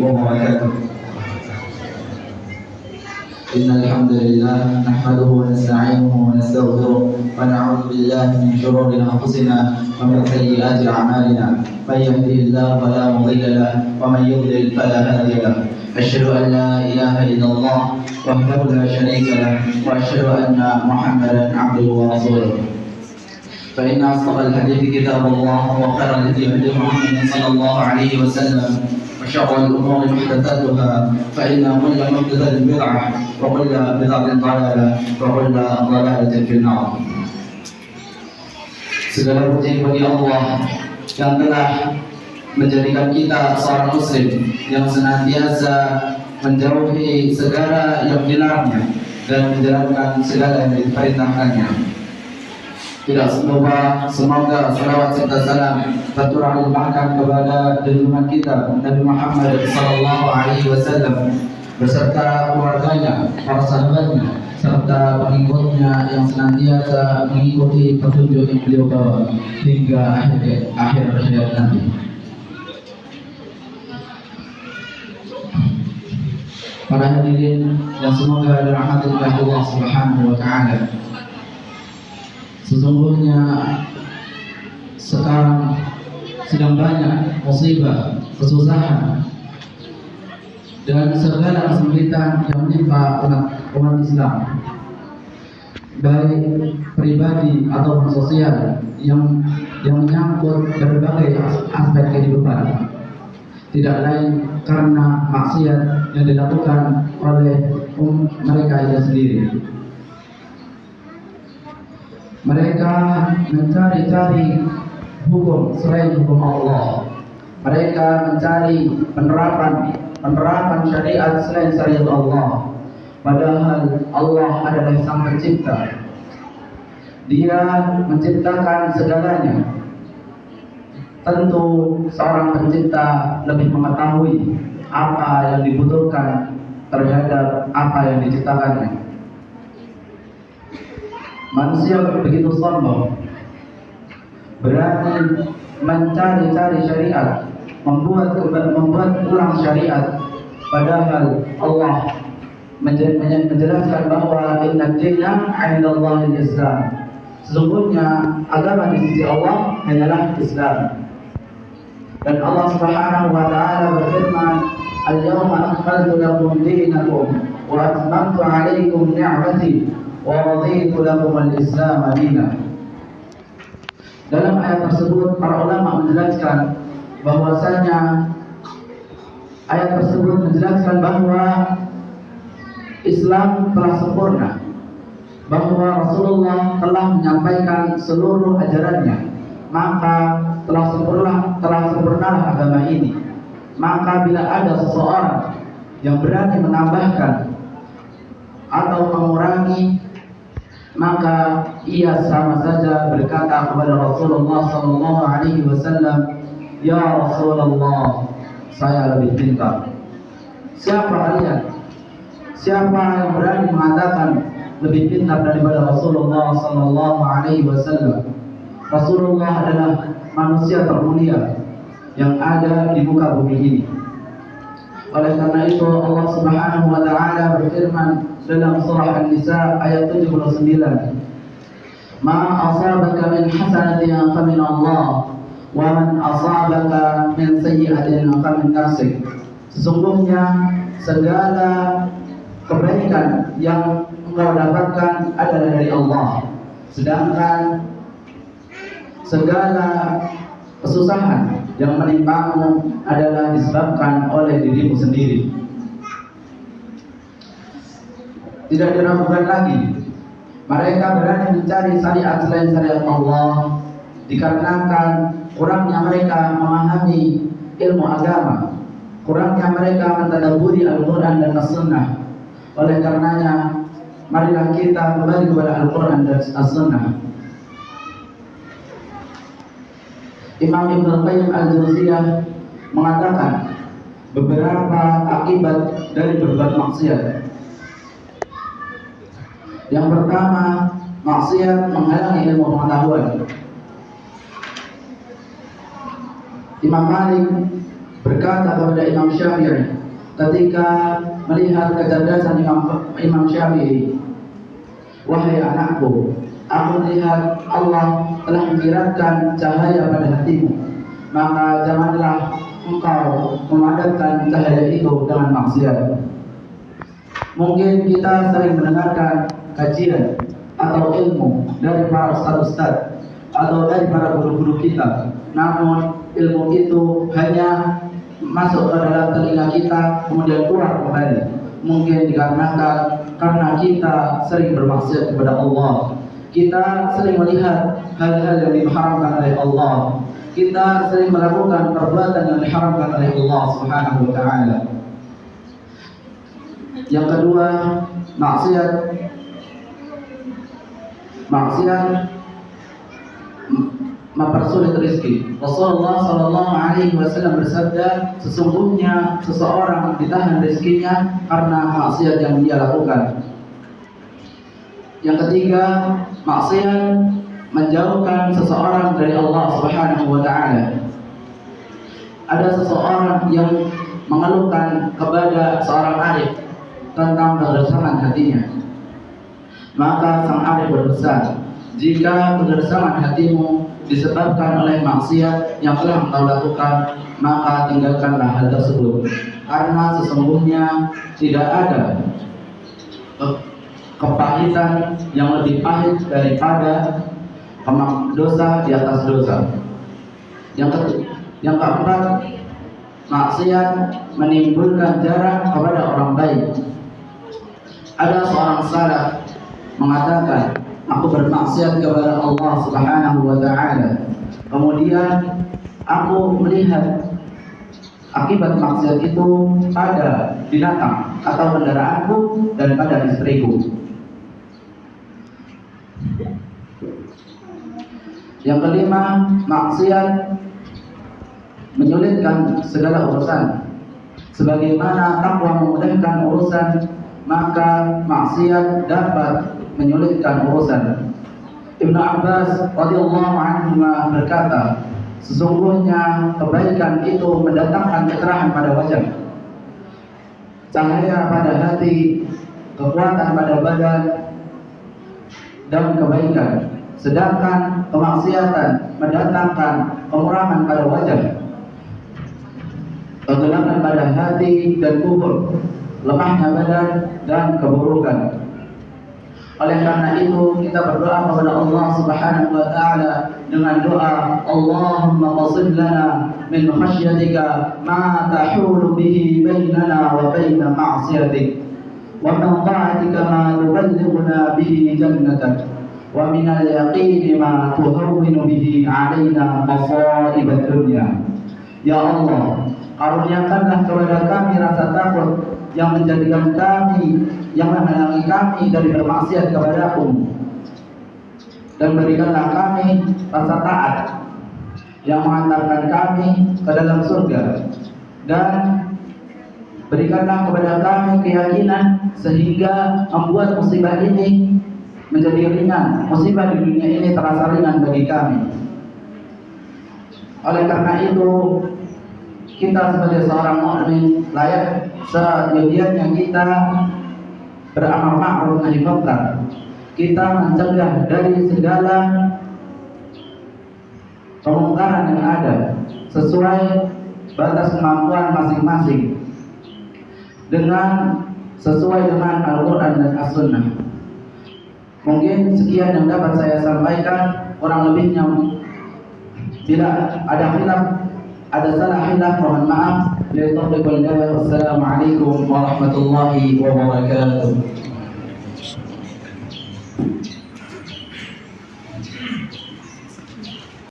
وبركاته. إن الحمد لله نحمده ونستعينه ونستغفره ونعوذ بالله من شرور أنفسنا ومن سيئات أعمالنا، من يهده الله فلا مضل له ومن يضلل فلا هادي له. أشهد أن لا إله إلا الله وحده لا شريك له وأشهد أن محمدا عبده ورسوله. فإن أصدق الحديث كتاب الله وخير الهدي هدي محمد صلى الله عليه وسلم وشر الأمور محدثاتها فإن كل محدثة بدعة وكل بدعة ضلالة وكل ضلالة في النار. Segala puji bagi Allah yang telah menjadikan kita seorang muslim yang senantiasa menjauhi segala yang dilarangnya dan menjalankan segala yang diperintahkannya. Tidak semoga salawat serta salam tercurahkan kepada junjungan kita Nabi Muhammad sallallahu alaihi wasallam beserta keluarganya, para sahabatnya serta pengikutnya yang senantiasa mengikuti petunjuk yang beliau bawa hingga akhir hayat nanti. Para hadirin yang semoga dirahmati oleh Allah Subhanahu wa taala. Sesungguhnya sekarang sedang banyak musibah, kesusahan dan segala kesulitan yang menimpa umat Islam, baik pribadi ataupun sosial yang menyangkut berbagai aspek kehidupan. Tidak lain karena maksiat yang dilakukan oleh mereka itu sendiri. Mereka mencari-cari hukum selain hukum Allah. Mereka mencari penerapan syariat selain syariat Allah. Padahal Allah adalah Sang Pencipta. Dia menciptakan segalanya. Tentu seorang pencipta lebih mengetahui apa yang dibutuhkan terhadap apa yang diciptakannya. Manusia begitu sombong, berani mencari-cari syariat, membuat ulang syariat, padahal Allah menjelaskan bahwa inna dina 'indallahi al-Islam. Sesungguhnya agama di sisi Allah hanyalah Islam. Dan Allah Subhanahu wa taala berfirman, "Al-yawma akmaltu lakum dinakum wa atmamtu 'alaikum ni'mati wa raditu lakum al-Islam dinan." Dalam ayat tersebut para ulama menjelaskan bahwasanya ayat tersebut menjelaskan bahwa Islam telah sempurna, bahwa Rasulullah telah menyampaikan seluruh ajarannya, maka telah sempurnalah agama ini. Maka bila ada seseorang yang berani menambahkan atau mengurangi, maka ia sama saja berkata kepada Rasulullah sallallahu alaihi wasallam, "Ya Rasulullah, saya lebih pintar." Siapa kalian? Siapa yang berani mengatakan lebih pintar daripada Rasulullah sallallahu alaihi wasallam? Rasulullah adalah manusia termulia yang ada di muka bumi ini. Oleh karena itu Allah Subhanahu wa taala berfirman dalam surah An-Nisa ayat 79, "Ma asabaka min hasanatin famin Allah, wa man asabaka min sayyi'atin famin nafsik." Sesungguhnya segala kebaikan yang engkau dapatkan adalah dari Allah, sedangkan segala kesusahan yang menimpamu adalah disebabkan oleh dirimu sendiri. Tidak diragukan lagi, mereka berani mencari syariat selain syariat Allah dikarenakan kurangnya mereka memahami ilmu agama, kurangnya mereka mentadabburi Al-Quran dan As-Sunnah. Oleh karenanya, marilah kita kembali kepada Al-Quran dan As-Sunnah. Imam Ibn Qayyim Al-Jauziyah mengatakan beberapa akibat dari berbuat maksiat. Yang pertama, maksiat menghalangi ilmu pengetahuan. Imam Malik berkata kepada Imam Syafi'i ketika melihat kecerdasan Imam Syafi'i, wahai anakku, aku melihat Allah telah menyiratkan cahaya pada hatimu, maka janganlah engkau memadamkan cahaya itu dengan maksiat. Mungkin kita sering mendengarkan kajian atau ilmu dari para ustaz-ustaz atau dari para guru-guru kita, namun ilmu itu hanya masuk ke dalam telinga kita kemudian keluar kembali. Mungkin dikarenakan karena kita sering bermaksiat kepada Allah, kita sering melihat hal-hal yang diharamkan oleh Allah, kita sering melakukan perbuatan yang diharamkan oleh Allah Subhanahu wa taala. Yang kedua, maksiat mempersulit rezeki. Rasulullah Shallallahu Alaihi Wasallam bersabda, sesungguhnya seseorang ditahan rezekinya karena maksiat yang dia lakukan. Yang ketiga, maksiat menjauhkan seseorang dari Allah Subhanahu Wa Taala. Ada seseorang yang mengeluhkan kepada seorang arif tentang kegersaman hatinya. Maka sang arif berpesan, jika kegersaman hatimu disebabkan oleh maksiat yang telah engkau lakukan, maka tinggalkanlah hal tersebut, karena sesungguhnya tidak ada kepahitan yang lebih pahit daripada dosa di atas dosa. Yang keempat, maksiat menimbulkan jarak kepada orang baik. Ada seorang salaf mengatakan, aku bermaksiat kepada Allah Subhanahu wa taala. Kemudian aku melihat akibat maksiat itu pada binatang atau kendaraanku dan pada istriku. Yang kelima, maksiat menyulitkan segala urusan. Sebagaimana takwa memudahkan urusan, maka maksiat dapat menyulitkan urusan. Ibnu Abbas radhiyallahu anhu berkata, sesungguhnya kebaikan itu mendatangkan kecerahan pada wajah, cahaya pada hati, kekuatan pada badan, dan kebaikan. Sedangkan kemaksiatan mendatangkan kemuraman pada wajah, kegelapan pada hati dan kubur, lemahnya badan dan keburukan. Oleh karena itu kita berdoa kepada Allah Subhanahu wa taala dengan doa, Allahumma qasim lana min khasyatika ma tahulu bihi bainana wa baina ma'siyatik, wa min ta'atika ma tuballighuna bihi jannatak, wa min al-yaqini ma tuhawwinu bihi 'alaina masa'ib ad-dunya. Ya Allah, karuniakanlah kepada kami rasa takut yang menjadikan kami, yang menghalangi kami dari bermaksiat kepadamu, dan berikanlah kami rasa taat yang mengantarkan kami ke dalam surga, dan berikanlah kepada kami keyakinan sehingga membuat musibah ini menjadi ringan, musibah di dunia ini terasa ringan bagi kami. Oleh karena itu kita sebagai seorang mukmin layak seyogianya kita beramal ma'ruf nahi munkar. Kita mencegah dari segala kemungkaran yang ada sesuai batas kemampuan masing-masing, dengan sesuai dengan Al-Quran dan As-Sunnah. Mungkin sekian yang dapat saya sampaikan, kurang lebihnya bila ada khilaf, ada salah hilaf, mohon maaf. Wassalamualaikum warahmatullahi wabarakatuh.